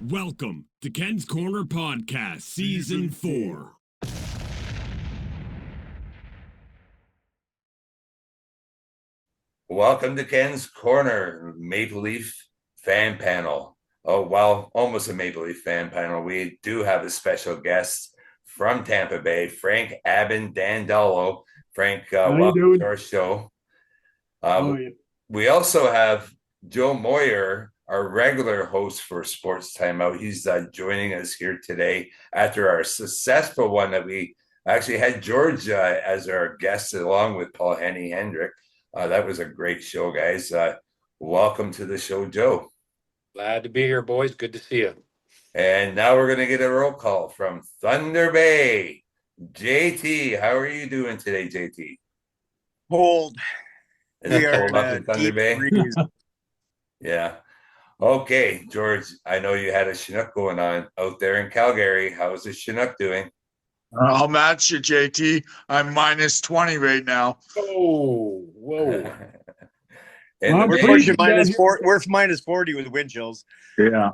Welcome to Ken's Korner Podcast, Season 4. Welcome to Ken's Korner Maple Leaf fan panel. Oh, well, almost a Maple Leaf fan panel. We do have a special guest from Tampa Bay, Frank Abbondandolo. Frank, welcome to our show. We also have Joe Moyer, our regular host for Sports Timeout. He's joining us here today after our successful one that we actually had George as our guest along with Paul Henny Hendrick. That was a great show, guys. Welcome to the show, Joe. Glad to be here, boys. Good to see you. And now we're going to get a roll call from Thunder Bay. JT, how are you doing today, JT? Cold. Is it cold up in Thunder Bay? Yeah. Okay, George, I know you had a Chinook going on out there in Calgary. How's the Chinook doing? I'll match you, JT. I'm minus 20 right now. Oh, whoa. We're pushing we're minus 40 with wind chills. Yeah.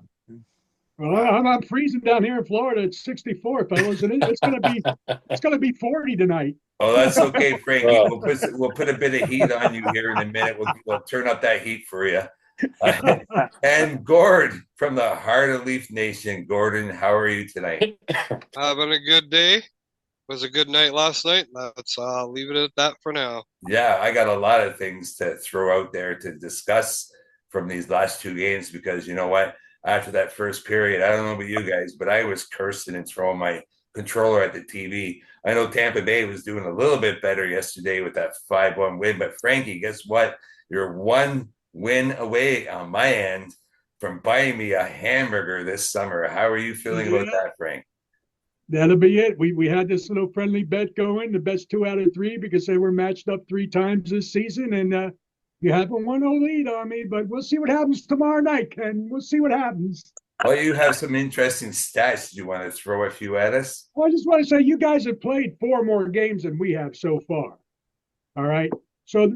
Well, I'm freezing down here in Florida. It's 64, fellas, and it's gonna be 40 tonight. Oh, that's okay, Frankie. We'll put a bit of heat on you here in a minute. We'll turn up that heat for you. And Gord from the heart of Leaf Nation. Gordon, how are you tonight? Having a good day. It was a good night last night. Let's leave it at that for now. Yeah, I got a lot of things to throw out there to discuss from these last two games because you know what? After that first period, I don't know about you guys, but I was cursing and throwing my controller at the TV. I know Tampa Bay was doing a little bit better yesterday with that 5-1 win, but Frankie, guess what? You're one win away on my end from buying me a hamburger this summer. How are you feeling about that, Frank? That'll be it. We had this little friendly bet going, the best 2 out of 3 because they were matched up 3 times this season, and you have a 1-0 lead on me, but we'll see what happens tomorrow night, Ken. We'll see what happens. Well, you have some interesting stats. Do you want to throw a few at us? Well, I just want to say you guys have played 4 more games than we have so far. All right. So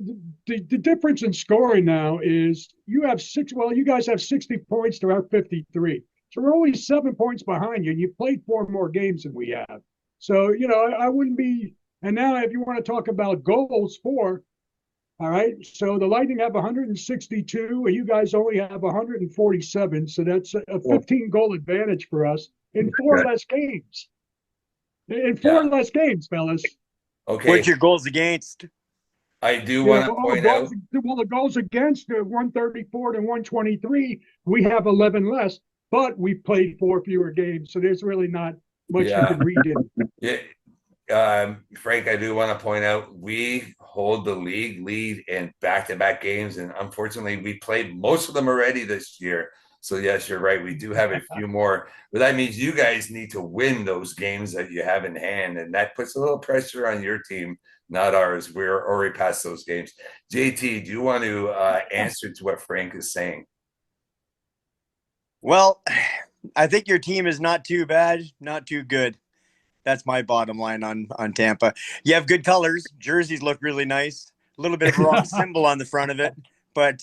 the difference in scoring now is you guys have 60 points to our 53. So we're only 7 points behind you, and you played 4 more games than we have. So, I wouldn't be – and now if you want to talk about goals for – all right, so the Lightning have 162, and you guys only have 147, so that's a 15-goal advantage for us in 4 less games. In 4 less games, fellas. Okay. What's your goals against? I do want to point out. Well, the goals against 134 to 123, we have 11 less, but we played 4 fewer games, so there's really not much you can read in. Yeah. Frank, I do want to point out we hold the league lead in back-to-back games, and unfortunately, we played most of them already this year. So yes, you're right. We do have a few more, but that means you guys need to win those games that you have in hand, and that puts a little pressure on your team, not ours. We're already past those games. JT, do you want to answer to what Frank is saying? Well, I think your team is not too bad, not too good. That's my bottom line on Tampa. You have good colors. Jerseys look really nice. A little bit of a wrong symbol on the front of it. But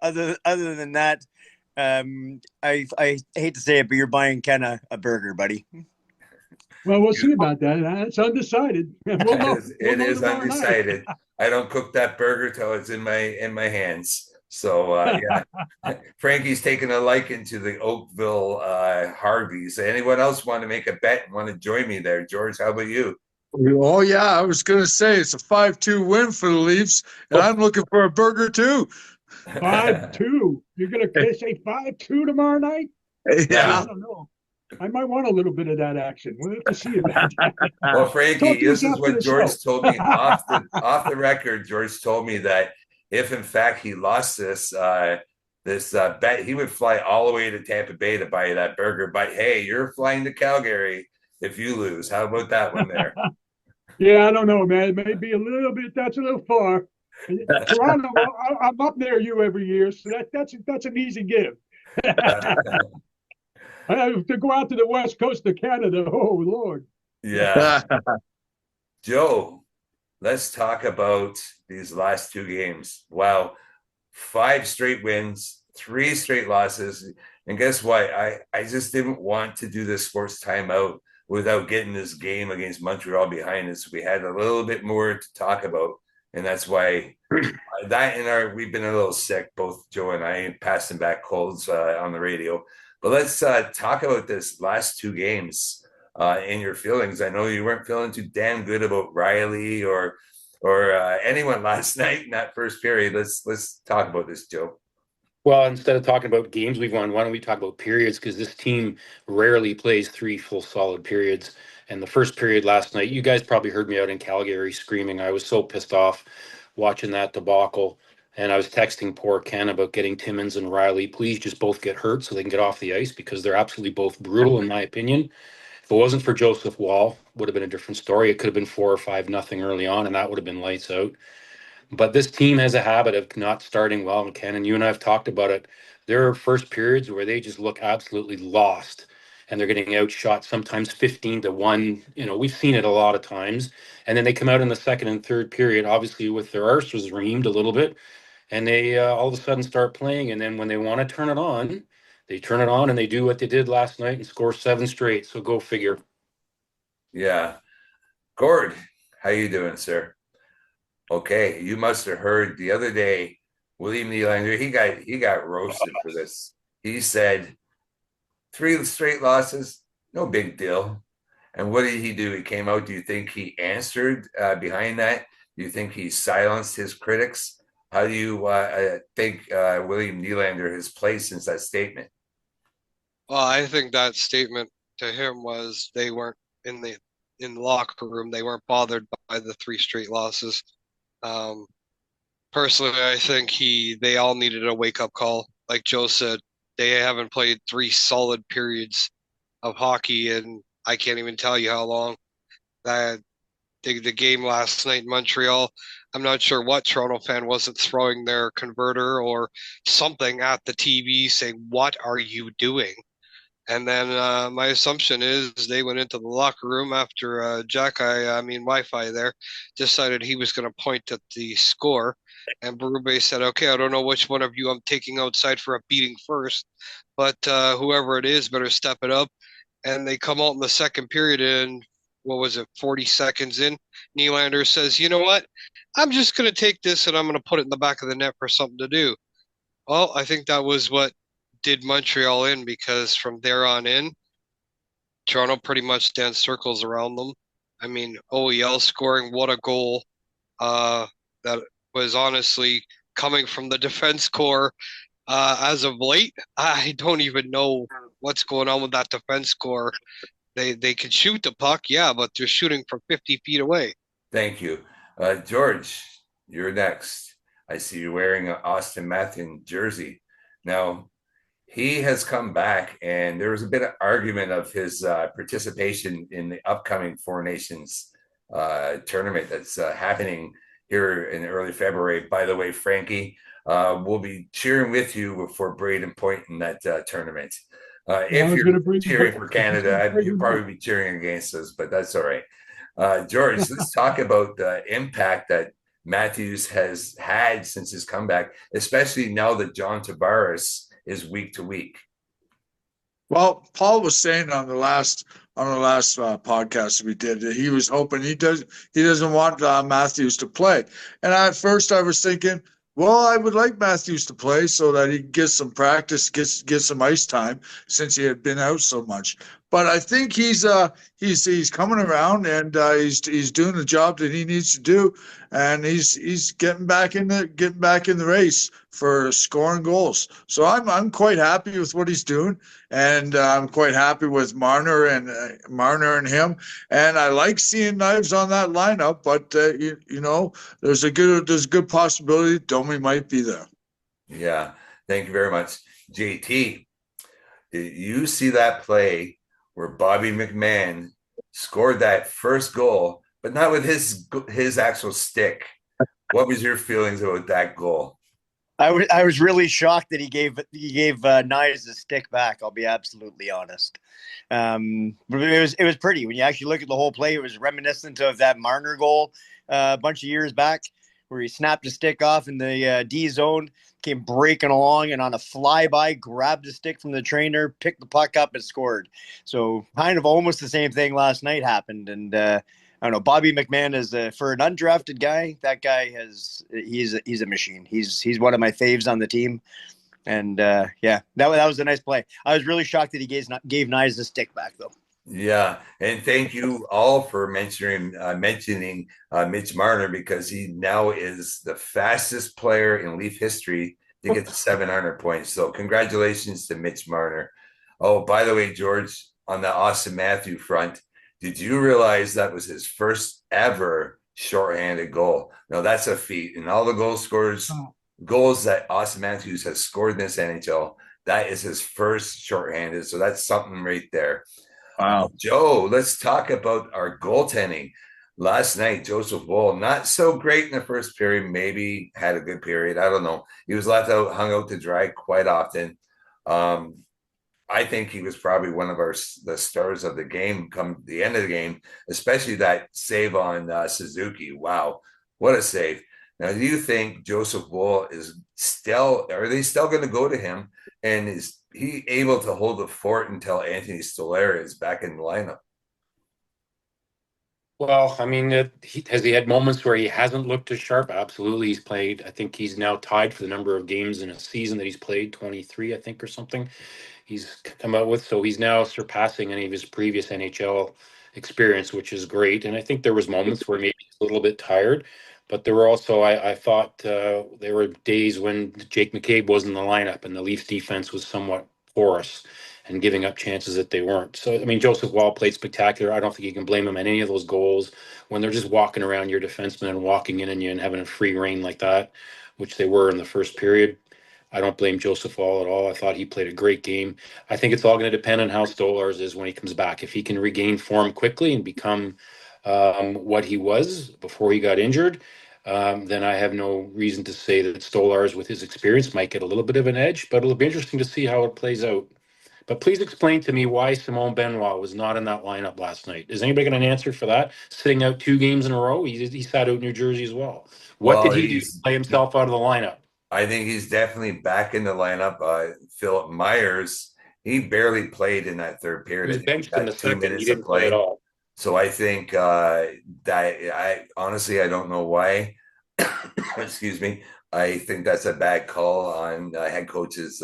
other than that, I hate to say it, but you're buying Ken a burger, buddy. Well, we'll see about that. It's undecided. It is undecided. I don't cook that burger till it's in my hands. So, Frankie's taking a liking to the Oakville Harveys. Anyone else want to make a bet and want to join me there? George, how about you? Oh, yeah, I was going to say it's a 5-2 win for the Leafs, and I'm looking for a burger too. 5-2. You're going to say 5-2 tomorrow night? Yeah. I don't know. I might want a little bit of that action. We'll have to see about that. Well, Frankie, this is what George told me off the record. George told me that if in fact he lost this bet, he would fly all the way to Tampa Bay to buy that burger. But hey, you're flying to Calgary if you lose. How about that one there? Yeah, I don't know, man. It may be a little bit. That's a little far. Toronto, I'm up near you every year, so that's an easy give. To go out to the west coast of Canada, oh Lord. Yeah. Joe, let's talk about these last 2 games. Wow. 5 straight wins, 3 straight losses. And guess what? I just didn't want to do this sports timeout without getting this game against Montreal behind us. We had a little bit more to talk about. And that's why we've been a little sick, both Joe and I, passing back colds on the radio. But let's talk about this last 2 games in your feelings. I know you weren't feeling too damn good about Riley or anyone last night in that first period. Let's talk about this, Joe. Well, instead of talking about games we've won, why don't we talk about periods? Because this team rarely plays 3 full solid periods. And the first period last night, you guys probably heard me out in Calgary screaming. I was so pissed off watching that debacle. And I was texting poor Ken about getting Timmins and Riley. Please just both get hurt so they can get off the ice, because they're absolutely both brutal, in my opinion. If it wasn't for Joseph Wall, would have been a different story. It could have been 4 or 5-0 early on, and that would have been lights out. But this team has a habit of not starting well. And Ken, and you and I have talked about it. There are first periods where they just look absolutely lost, and they're getting outshot sometimes 15-1. We've seen it a lot of times. And then they come out in the second and third period, obviously with their arses reamed a little bit, and they all of a sudden start playing. And then when they want to turn it on, they turn it on, and they do what they did last night and score 7 straight. So go figure. Yeah. Gord, how you doing, sir? Okay, you must have heard the other day, William Nylander, he got roasted for this. He said 3 straight losses, no big deal. And what did he do? He came out. Do you think he answered behind that? Do you think he silenced his critics? How do you think William Nylander has played since that statement? Well, I think that statement to him was they weren't in the locker room. They weren't bothered by the 3 straight losses. Personally, I think they all needed a wake-up call. Like Joe said, they haven't played 3 solid periods of hockey, and I can't even tell you how long. That the game last night in Montreal, I'm not sure what Toronto fan wasn't throwing their converter or something at the TV saying, "What are you doing?" And then my assumption is they went into the locker room after Wi-Fi there, decided he was going to point at the score. And Berube said, "Okay, I don't know which one of you I'm taking outside for a beating first, but whoever it is better step it up." And they come out in the second period, and 40 seconds in, Nylander says, "You know what? I'm just going to take this and I'm going to put it in the back of the net for something to do." Well, I think that was what did Montreal in, because from there on in, Toronto pretty much danced circles around them. I mean, OEL scoring, what a goal. That was honestly coming from the defense core as of late. I don't even know what's going on with that defense core. They can shoot the puck, yeah, but they're shooting from 50 feet away. Thank you. George, you're next. I see you wearing an Austin Matthews jersey. Now, he has come back, and there was a bit of argument of his participation in the upcoming Four Nations tournament that's happening here in early February. By the way, Frankie, we'll be cheering with you for Braden Point in that tournament. If you're cheering for Canada, you'll probably be cheering against us, but that's all right. George, let's talk about the impact that Matthews has had since his comeback, especially now that John Tavares is week to week. Well, Paul was saying on the last podcast we did that he was hoping he doesn't want Matthews to play. And at first I was thinking, well, I would like Matthews to play so that he gets some practice, gets some ice time, since he had been out so much. But I think he's coming around, and he's doing the job that he needs to do, and he's getting back in the race for scoring goals. So I'm quite happy with what he's doing, and I'm quite happy with Marner and him. And I like seeing Knives on that lineup, but there's a good possibility Domi might be there. Yeah, thank you very much, JT. Did you see that play where Bobby McMahon scored that first goal, but not with his actual stick? What was your feelings about that goal? I was really shocked that he gave Knives a stick back. I'll be absolutely honest. But it was pretty when you actually look at the whole play. It was reminiscent of that Marner goal a bunch of years back, where he snapped a stick off in the D zone, came breaking along, and on a flyby, grabbed the stick from the trainer, picked the puck up, and scored. So kind of almost the same thing last night happened. And I don't know, Bobby McMahon is for an undrafted guy. That guy he's a machine. He's one of my faves on the team. And yeah, that was a nice play. I was really shocked that he gave Knies the stick back though. Yeah, and thank you all for mentioning Mitch Marner, because he now is the fastest player in Leaf history to get to 700 points. So congratulations to Mitch Marner. Oh, by the way, George, on the Austin Matthews front, did you realize that was his first ever shorthanded goal? Now that's a feat, and all the goals that Austin Matthews has scored in this NHL, that is his first shorthanded. So that's something right there. Wow. Joe, let's talk about our goaltending. Last night, Joseph Woll, not so great in the first period, maybe had a good period. I don't know. He was hung out to dry quite often. I think he was probably one of the stars of the game come the end of the game, especially that save on Suzuki. Wow, what a save. Now, do you think Joseph Woll are they still going to go to him? And is he able to hold the fort until Anthony Stolarz is back in the lineup? Well, I mean, has he had moments where he hasn't looked as sharp? Absolutely. He's played, I think he's now tied for the number of games in a season that he's played, 23, I think, or something he's come out with. So he's now surpassing any of his previous NHL experience, which is great. And I think there was moments where maybe he's a little bit tired, but there were also, I thought there were days when Jake McCabe was in the lineup and the Leafs defense was somewhat porous and giving up chances that they weren't. So, I mean, Joseph Woll played spectacular. I don't think you can blame him on any of those goals when they're just walking around your defenseman and walking in on you and having a free reign like that, which they were in the first period. I don't blame Joseph Woll at all. I thought he played a great game. I think it's all going to depend on how Stolarz is when he comes back. If he can regain form quickly and become what he was before he got injured, then I have no reason to say that Stolarz, with his experience, might get a little bit of an edge, but it'll be interesting to see how it plays out. But please explain to me why Simon Benoit was not in that lineup last night. Is anybody going to answer for that? Sitting out 2 games in a row? He sat out in New Jersey as well. What did he do to play himself out of the lineup? I think he's definitely back in the lineup. Philip Myers, he barely played in that third period. He was benched in the second. He didn't play at all. So I think that I honestly, I don't know why. Excuse me. I think that's a bad call on head coach's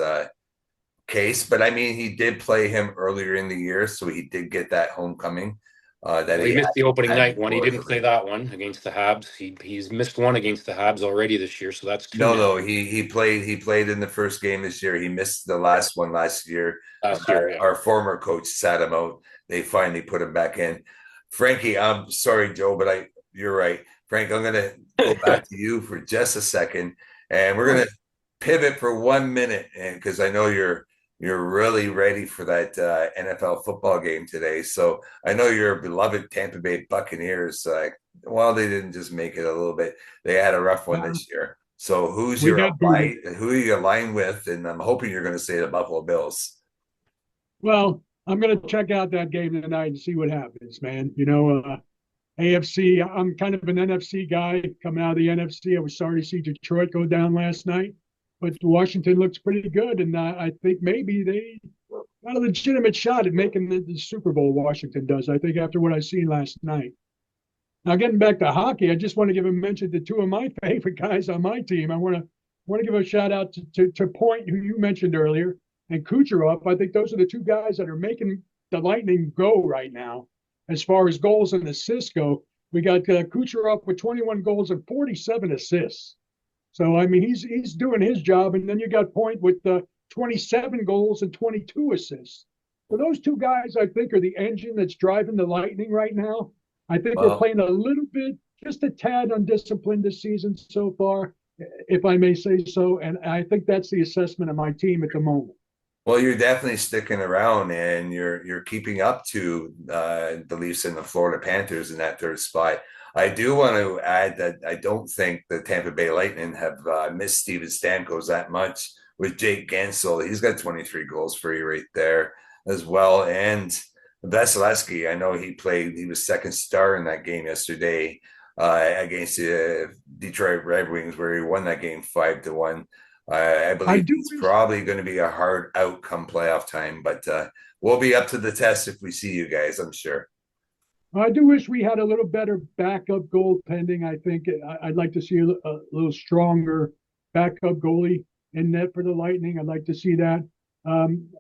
case, but I mean, he did play him earlier in the year, so he did get that homecoming. He missed the opening night one. He didn't play that one against the Habs. He's missed one against the Habs already this year, so that's 2 now. No, he played in the first game this year. He missed the last one last year. Yeah. Our former coach sat him out. They finally put him back in. Frankie, I'm sorry, Joe, but you're right. Frank, I'm going to go back to you for just a second, and we're going to pivot for 1 minute, and because I know you're really ready for that NFL football game today. So I know your beloved Tampa Bay Buccaneers. Well, they didn't just make it a little bit; they had a rough one this year. So who are you aligned with? And I'm hoping you're going to say the Buffalo Bills. Well, I'm going to check out that game tonight and see what happens, man. You know, AFC. I'm kind of an NFC guy coming out of the NFC. I was sorry to see Detroit go down last night. But Washington looks pretty good, and I think maybe they got a legitimate shot at making the Super Bowl. Washington does, I think, after what I seen last night. Now, getting back to hockey, I just want to give a mention to 2 of my favorite guys on my team. I want to give a shout out to Point, who you mentioned earlier, and Kucherov. I think those are the 2 guys that are making the Lightning go right now. As far as goals and assists go, we got Kucherov with 21 goals and 47 assists. So, I mean, he's doing his job. And then you got Point with 27 goals and 22 assists. So those 2 guys, I think, are the engine that's driving the Lightning right now. I think we're playing a little bit, just a tad undisciplined this season so far, if I may say so. And I think that's the assessment of my team at the moment. Well, you're definitely sticking around, and you're keeping up to the Leafs and the Florida Panthers in that 3rd spot. I do want to add that I don't think the Tampa Bay Lightning have missed Steven Stamkos that much with Jake Gensel. He's got 23 goals for you right there as well. And Vasilevsky, I know he was second star in that game yesterday. against the Detroit Red Wings, where he won that game 5-1. I I believe do it's wish probably going to be a hard outcome playoff time, but we'll be up to the test if we see you guys, I'm sure. I do wish we had a little better backup goaltending. I think I'd like to see a little stronger backup goalie in net for the Lightning. I'd like to see that.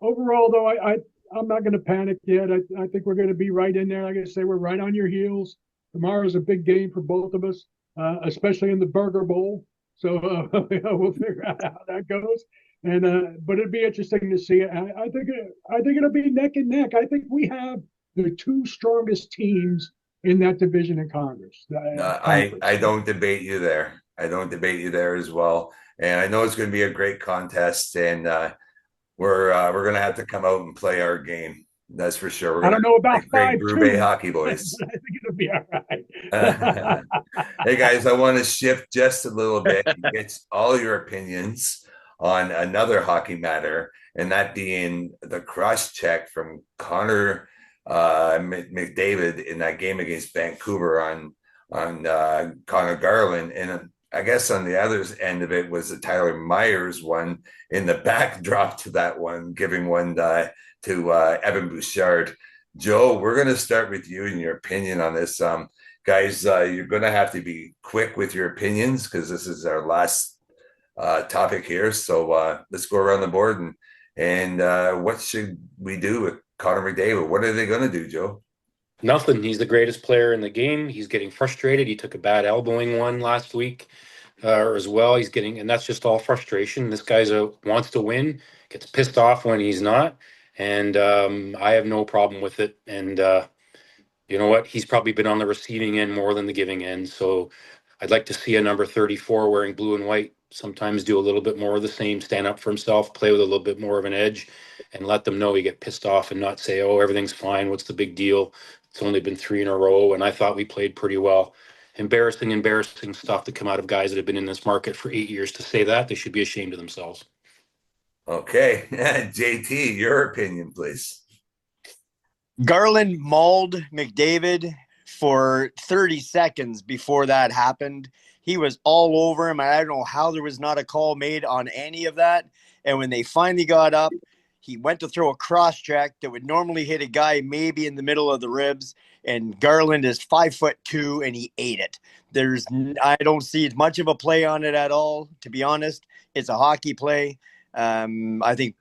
Overall, though, I'm not going to panic yet. I think we're going to be right in there. Like I say, we're right on your heels. Tomorrow's a big game for both of us, especially in the Burger Bowl. So we'll figure out how that goes. And but it'd be interesting to see. I think it'll be neck and neck. I think we have the two strongest teams in that division in Congress. I don't debate you there. I don't debate you there as well. And I know it's going to be a great contest, and we're going to have to come out and play our game. That's for sure. We're I don't know about great 5-2, Brew hockey boys. but I think it'll be all right. Hey guys, I want to shift just a little bit and get all your opinions on another hockey matter, and that being the cross check from Connor McDavid in that game against Vancouver on Connor Garland. And I guess on the other end of it was the Tyler Myers one in the backdrop to that one, giving one to Evan Bouchard. Joe, we're going to start with you and your opinion on this. Guys, you're going to have to be quick with your opinions because this is our last topic here. So let's go around the board and what should we do with Connor McDavid? What are they going to do, Joe? Nothing. He's the greatest player in the game. He's getting frustrated. He took a bad elbowing one last week as well. He's getting, and that's just all frustration. This guy's wants to win, gets pissed off when he's not, and I have no problem with it. And you know what? He's probably been on the receiving end more than the giving end. So I'd like to see a number 34 wearing blue and white sometimes do a little bit more of the same, stand up for himself, play with a little bit more of an edge, and let them know he get pissed off and not say, oh, everything's fine. What's the big deal? It's only been 3 in a row, and I thought we played pretty well. Embarrassing stuff to come out of guys that have been in this market for 8 years. To say that, they should be ashamed of themselves. Okay. JT, your opinion, please. Garland mauled McDavid for 30 seconds before that happened. He was all over him. I don't know how there was not a call made on any of that. And when they finally got up, he went to throw a cross check that would normally hit a guy maybe in the middle of the ribs. And Garland is 5'2" and he ate it. I don't see much of a play on it at all, to be honest. It's a hockey play. I think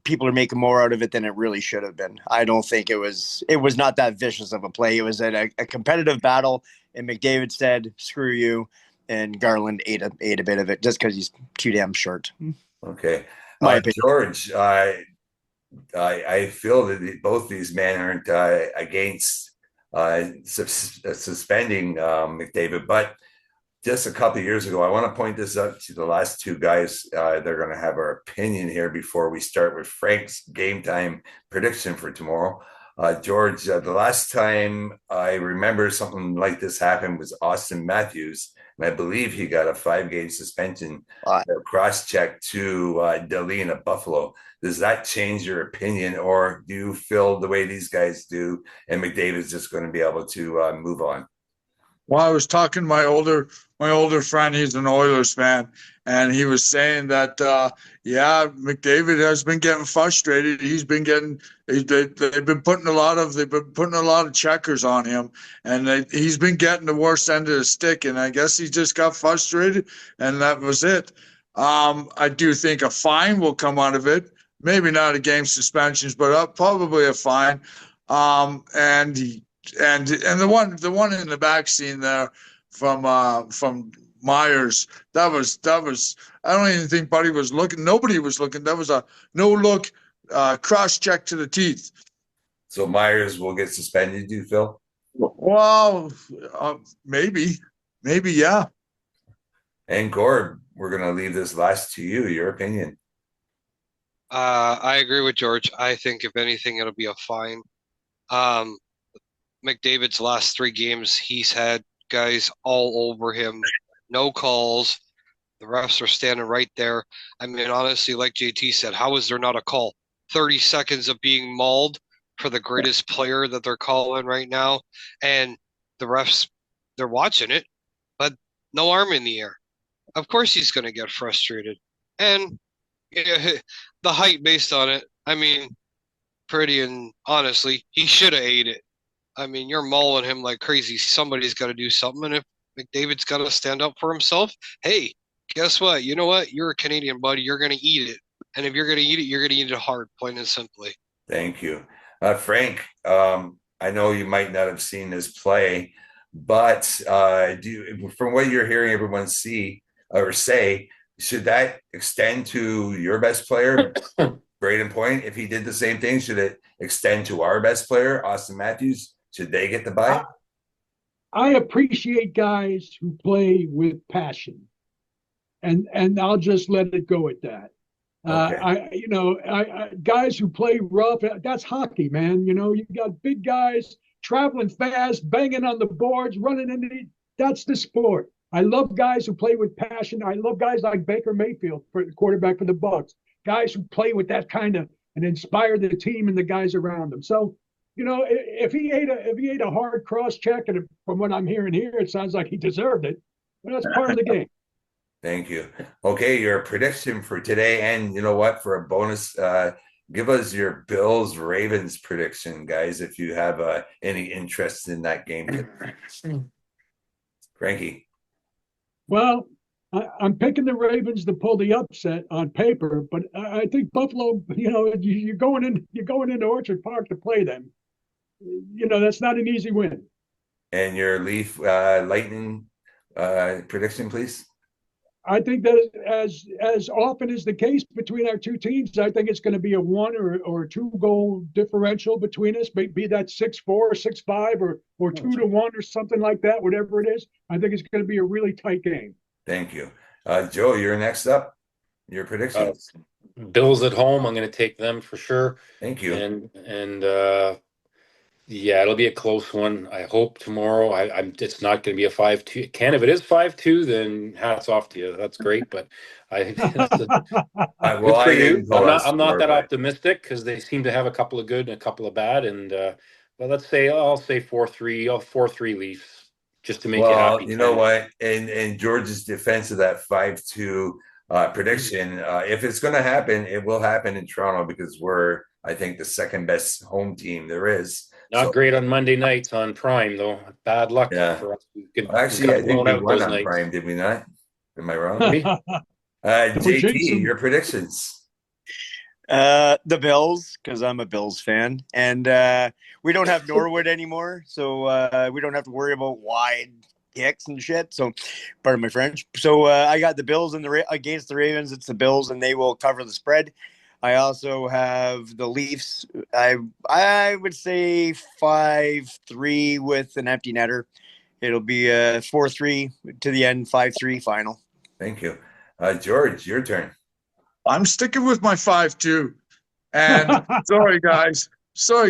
people are making more out of it than it really should have been. I don't think it was not that vicious of a play. It was a competitive battle, and McDavid said, "Screw you," and Garland ate a bit of it just because he's too damn short. Okay, My opinion. George, I feel that both these men aren't against suspending McDavid, but just a couple of years ago, I want to point this out to the last two guys. They're going to have our opinion here before we start with Frank's game time prediction for tomorrow. George, the last time I remember something like this happened was Austin Matthews, and I believe he got a 5-game suspension cross-check to Dahlin at Buffalo. Does that change your opinion, or do you feel the way these guys do, and McDavid's just going to be able to move on? Well, I was talking to my older friend. He's an Oilers fan, and he was saying that McDavid has been getting frustrated. They've been putting a lot of checkers on him, and he's been getting the worst end of the stick. And I guess he just got frustrated, and that was it. I do think a fine will come out of it. Maybe not a game suspensions, but probably a fine. And the one in the back scene there from Myers, that was I don't even think Buddy was looking. Nobody was looking. That was a no look cross check to the teeth. So Myers will get suspended, do you feel? Well, maybe, yeah. And Gord, we're going to leave this last to you. Your opinion. I agree with George. I think if anything, it'll be a fine. McDavid's last 3 games, he's had guys all over him. No calls. The refs are standing right there. I mean, honestly, like JT said, how is there not a call? 30 seconds of being mauled for the greatest player that they're calling right now. And the refs, they're watching it. no arm in the air. Of course he's going to get frustrated. And the height based on it, I mean, pretty and honestly, he should have ate it. I mean, you're mauling him like crazy. Somebody's got to do something. And if McDavid's got to stand up for himself, hey, guess what? You know what? You're a Canadian, buddy. You're going to eat it. And if you're going to eat it, you're going to eat it hard, plain and simply. Thank you. Frank, I know you might not have seen this play, but from what you're hearing everyone see or say, should that extend to your best player, Braden Point? If he did the same thing, should it extend to our best player, Austin Matthews? Should they get the bye? I appreciate guys who play with passion, and I'll just let it go at that. Okay. Guys who play rough, that's hockey, man. You got big guys traveling fast, banging on the boards, running into that's the sport. I love guys who play with passion. I love guys like Baker Mayfield, for the quarterback for the Bucs. Guys who play with that kind of and inspire the team and the guys around them. So, if he ate a hard cross check, and from what I'm hearing here, it sounds like he deserved it. But that's part of the game. Thank you. Okay, your prediction for today, and you know what? For a bonus, give us your Bills Ravens prediction, guys, if you have any interest in that game. Frankie. Well, I'm picking the Ravens to pull the upset on paper, but I think Buffalo. You're going into Orchard Park to play them. That's not an easy win. And your Leaf Lightning prediction, please. I think that as often is the case between our two teams, I think it's going to be a 1 or 2 goal differential between us. Be that 6-4 or 6-5 or 2-1 or something like that. Whatever it is, I think it's going to be a really tight game. Thank you, Joe. You're next up. Your predictions. Bills at home. I'm going to take them for sure. Thank you. And yeah, it'll be a close one. I hope tomorrow. It's not going to be a 5-2. Ken, if it is 5-2, then hats off to you. That's great. But good for you. I'm not that optimistic because they seem to have a couple of good and a couple of bad. And I'll say 4-3. 4-3 Leafs just to make you happy. You know what? In George's defense of that 5-2 prediction, if it's going to happen, it will happen in Toronto because we're, I think, the second best home team there is. Not great on Monday nights on Prime, though. Bad luck for us. Actually, I think we won on Prime, did we not? Am I wrong? JT, your predictions. The Bills, because I'm a Bills fan. And we don't have Norwood anymore, so we don't have to worry about wide kicks and shit. So, pardon my French. So I got the Bills against the Ravens. It's the Bills, and they will cover the spread. I also have the Leafs. I would say 5-3 with an empty netter. It'll be a 4-3 to the end, 5-3 final. Thank you. George, your turn. I'm sticking with my 5-2. And sorry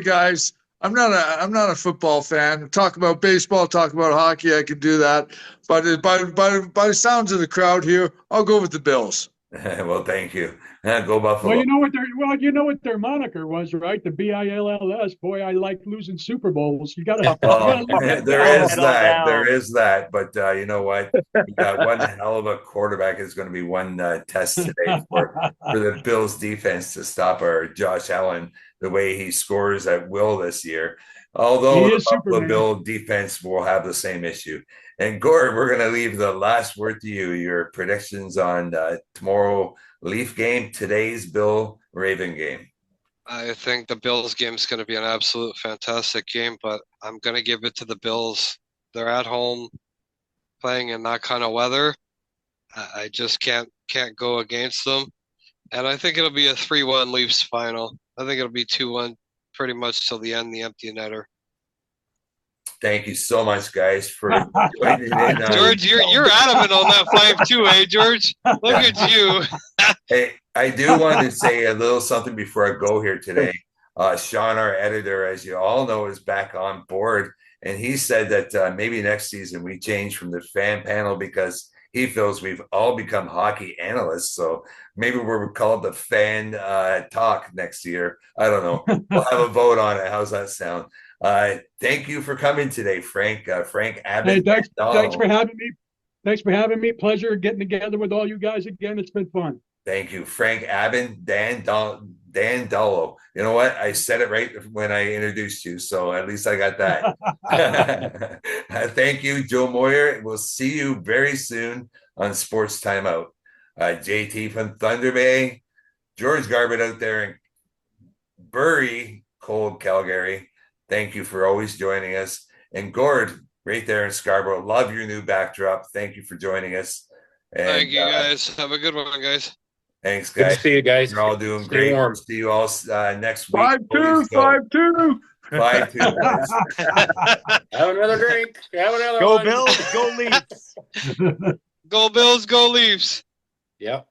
guys. I'm not a football fan. Talk about baseball, talk about hockey, I can do that. But by the sounds of the crowd here, I'll go with the Bills. Well, thank you. Go Buffalo. Well, you know what their moniker was, right? The BILLS. Boy, I like losing Super Bowls. You got to. There is that. But you know what? We got one hell of a quarterback. Is going to be one test today for the Bills defense to stop our Josh Allen the way he scores at will this year. Although the Buffalo Bill defense will have the same issue. And Gord, we're going to leave the last word to you. Your predictions on tomorrow Leaf game, today's Bill Raven game. I think the Bills game is going to be an absolute fantastic game, but I'm going to give it to the Bills. They're at home playing in that kind of weather. I just can't go against them. And I think it'll be a 3-1 Leafs final. I think it'll be 2-1 pretty much till the end, the empty netter. Thank you so much, guys, for joining in. George, you're adamant on that 5-2, eh, George? Look at you. Hey, I do want to say a little something before I go here today. Sean, our editor, as you all know, is back on board, and he said that maybe next season we change from the fan panel because he feels we've all become hockey analysts. So maybe we'll call it the fan talk next year. I don't know. We'll have a vote on it. How's that sound? Thank you for coming today, Frank. Frank Abbondandolo. Hey, thanks for having me. Thanks for having me. Pleasure getting together with all you guys again. It's been fun. Thank you, Frank Abbondandolo. You know what? I said it right when I introduced you, so at least I got that. Thank you, Joe Moyer. We'll see you very soon on Sports Timeout. JT from Thunder Bay, George Garbutt out there in Bury, cold Calgary. Thank you for always joining us. And Gord, right there in Scarborough, love your new backdrop. Thank you for joining us. And, Thank you, guys. Have a good one, guys. Thanks, Good guys. to see you guys. You're all doing Stay great. warm. We'll see you all next week. 5-2, 5-2. 5-2, boys. Have another drink. Have another Go one. Bills, go Leafs. Go Bills, go Leafs. Yep.